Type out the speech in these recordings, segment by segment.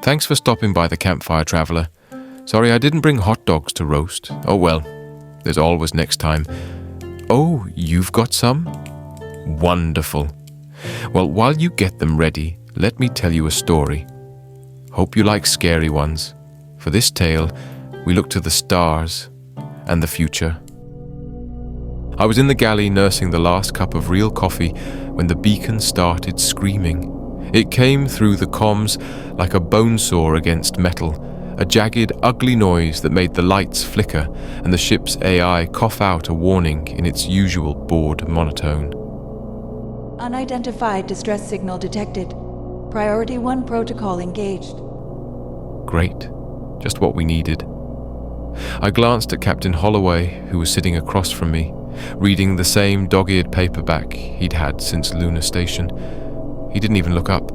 Thanks for stopping by the campfire, traveler. Sorry I didn't bring hot dogs to roast. Oh well, there's always next time. Oh, you've got some? Wonderful. Well, while you get them ready, let me tell you a story. Hope you like scary ones. For this tale, we look to the stars and the future. I was in the galley nursing the last cup of real coffee when the beacon started screaming. It came through the comms like a bone saw against metal, a jagged, ugly noise that made the lights flicker and the ship's AI cough out a warning in its usual bored monotone. Unidentified distress signal detected. Priority 1 protocol engaged. Great. Just what we needed. I glanced at Captain Holloway, who was sitting across from me, reading the same dog-eared paperback he'd had since Luna Station. He didn't even look up.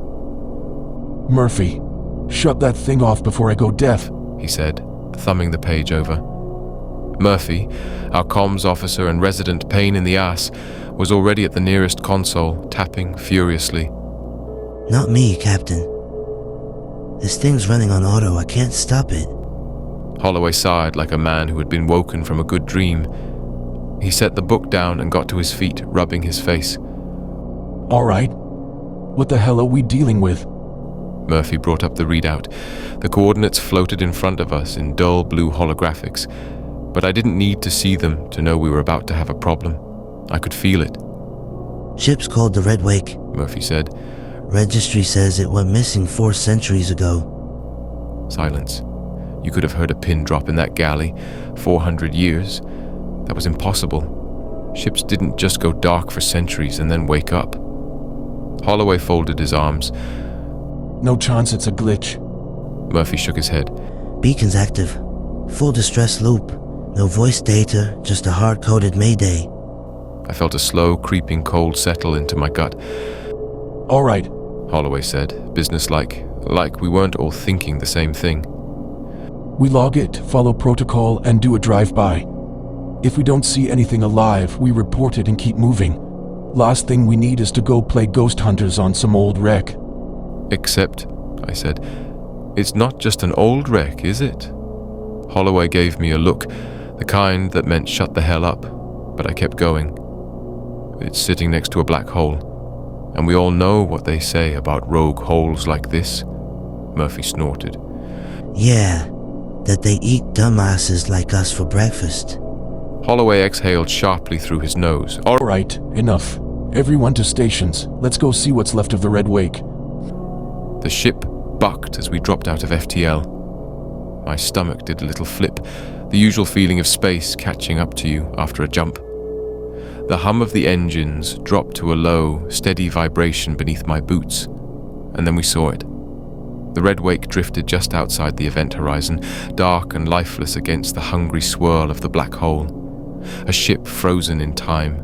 Murphy, shut that thing off before I go deaf, he said, thumbing the page over. Murphy, our comms officer and resident pain in the ass, was already at the nearest console, tapping furiously. Not me, Captain. This thing's running on auto. I can't stop it. Holloway sighed like a man who had been woken from a good dream. He set the book down and got to his feet, rubbing his face. All right. What the hell are we dealing with? Murphy brought up the readout. The coordinates floated in front of us in dull blue holographics, but I didn't need to see them to know we were about to have a problem. I could feel it. Ship's called the Red Wake, Murphy said. Registry says it went missing 4 centuries ago. Silence. You could have heard a pin drop in that galley. 400 years. That was impossible. Ships didn't just go dark for centuries and then wake up. Holloway folded his arms. No chance it's a glitch. Murphy shook his head. Beacon's active. Full distress loop. No voice data, just a hard-coded mayday. I felt a slow, creeping cold settle into my gut. All right, Holloway said, businesslike, like we weren't all thinking the same thing. we log it, follow protocol, and do a drive-by. If we don't see anything alive, we report it and keep moving. Last thing we need is to go play ghost hunters on some old wreck. Except, I said, it's not just an old wreck, is it? Holloway gave me a look, the kind that meant shut the hell up, but I kept going. It's sitting next to a black hole, and we all know what they say about rogue holes like this. Murphy snorted. Yeah, that they eat dumbasses like us for breakfast. Holloway exhaled sharply through his nose. All right, enough. Everyone to stations. Let's go see what's left of the Red Wake. The ship bucked as we dropped out of FTL. My stomach did a little flip, the usual feeling of space catching up to you after a jump. The hum of the engines dropped to a low, steady vibration beneath my boots, and then we saw it. The Red Wake drifted just outside the event horizon, dark and lifeless against the hungry swirl of the black hole. A ship frozen in time,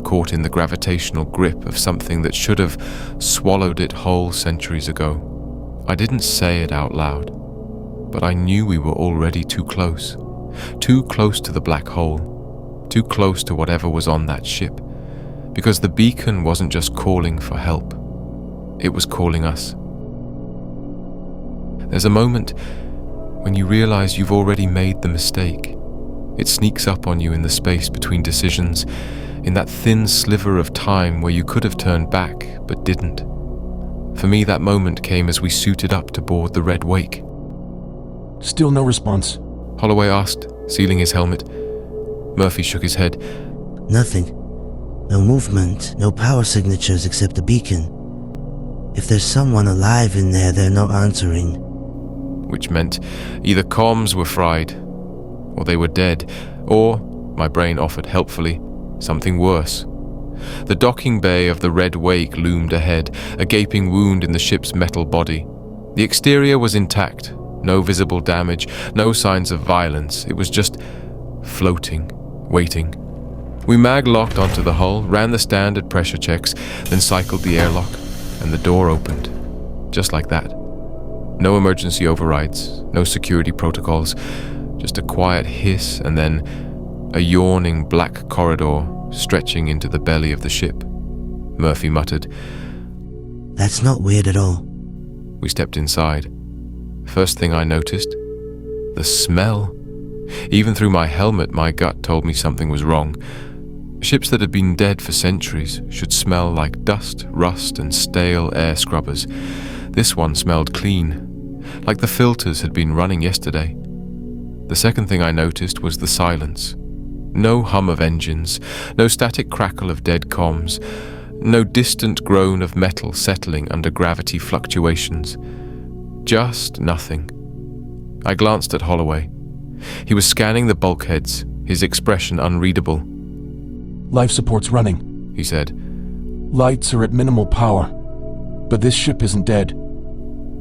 caught in the gravitational grip of something that should have swallowed it whole centuries ago. I didn't say it out loud, but I knew we were already too close to the black hole, too close to whatever was on that ship, because the beacon wasn't just calling for help, it was calling us. There's a moment when you realize you've already made the mistake. It sneaks up on you in the space between decisions, in that thin sliver of time where you could have turned back but didn't. For me, that moment came as we suited up to board the Red Wake. Still no response. Holloway asked, sealing his helmet. Murphy shook his head. Nothing. No movement, no power signatures except the beacon. If there's someone alive in there, they're not answering. Which meant either comms were fried, or they were dead, or, my brain offered helpfully, something worse. The docking bay of the Red Wake loomed ahead, a gaping wound in the ship's metal body. The exterior was intact, no visible damage, no signs of violence. It was just floating, waiting. We mag-locked onto the hull, ran the standard pressure checks, then cycled the airlock, and the door opened. Just like that. No emergency overrides, no security protocols, just a quiet hiss and then a yawning black corridor stretching into the belly of the ship. Murphy muttered. That's not weird at all. We stepped inside. First thing I noticed, the smell. Even through my helmet, my gut told me something was wrong. Ships that had been dead for centuries should smell like dust, rust, and stale air scrubbers. This one smelled clean, like the filters had been running yesterday. The second thing I noticed was the silence. No hum of engines, no static crackle of dead comms, no distant groan of metal settling under gravity fluctuations. Just nothing. I glanced at Holloway. He was scanning the bulkheads, his expression unreadable. Life support's running, He said. Lights are at minimal power. But this ship isn't dead.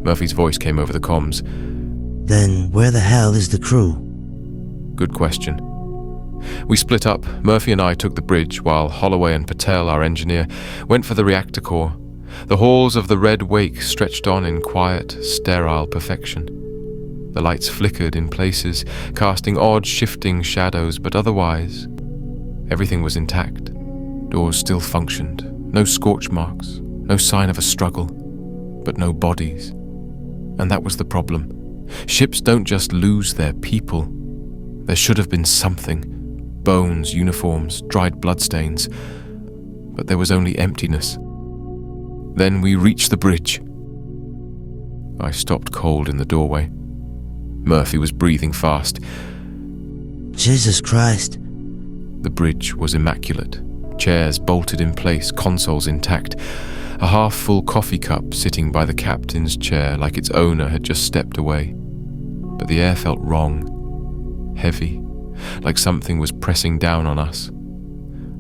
Murphy's voice came over the comms. Then where the hell is the crew? Good question. We split up. Murphy and I took the bridge, while Holloway and Patel, our engineer, went for the reactor core. The halls of the Red Wake stretched on in quiet, sterile perfection. The lights flickered in places, casting odd, shifting shadows, but otherwise, everything was intact. Doors still functioned. No scorch marks, no sign of a struggle, but no bodies. And that was the problem. Ships don't just lose their people. There should have been something. Bones, uniforms, dried bloodstains. But there was only emptiness. Then we reached the bridge. I stopped cold in the doorway. Murphy was breathing fast. Jesus Christ. The bridge was immaculate. Chairs bolted in place, consoles intact. A half-full coffee cup sitting by the captain's chair like its owner had just stepped away. But the air felt wrong. Heavy. Like something was pressing down on us.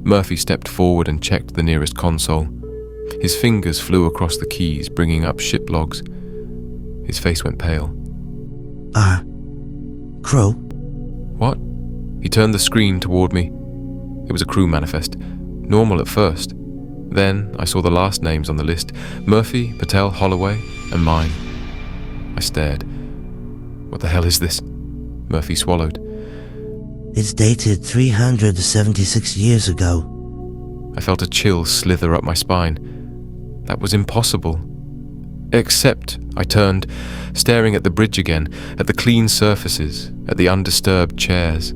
Murphy stepped forward and checked the nearest console. His fingers flew across the keys, bringing up ship logs. His face went pale. Crow? What? He turned the screen toward me. It was a crew manifest. Normal at first. Then I saw the last names on the list. Murphy, Patel, Holloway, and mine. I stared. What the hell is this? Murphy swallowed. It's dated 376 years ago. I felt a chill slither up my spine. That was impossible. Except I turned, staring at the bridge again, at the clean surfaces, at the undisturbed chairs.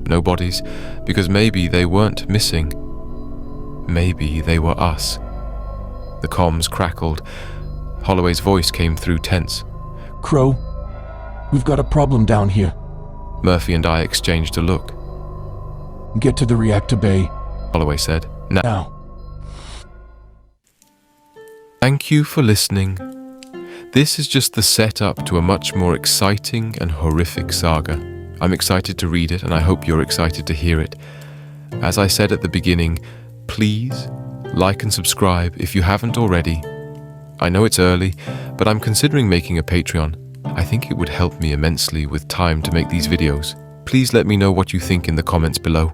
No bodies, because maybe they weren't missing. Maybe they were us. The comms crackled. Holloway's voice came through tense. Crow, we've got a problem down here. Murphy and I exchanged a look. Get to the reactor bay. Holloway said. Now. Thank you for listening. This is just the setup to a much more exciting and horrific saga. I'm excited to read it, and I hope you're excited to hear it. As I said at the beginning, please like and subscribe if you haven't already. I know it's early, but I'm considering making a Patreon. I think it would help me immensely with time to make these videos. Please let me know what you think in the comments below.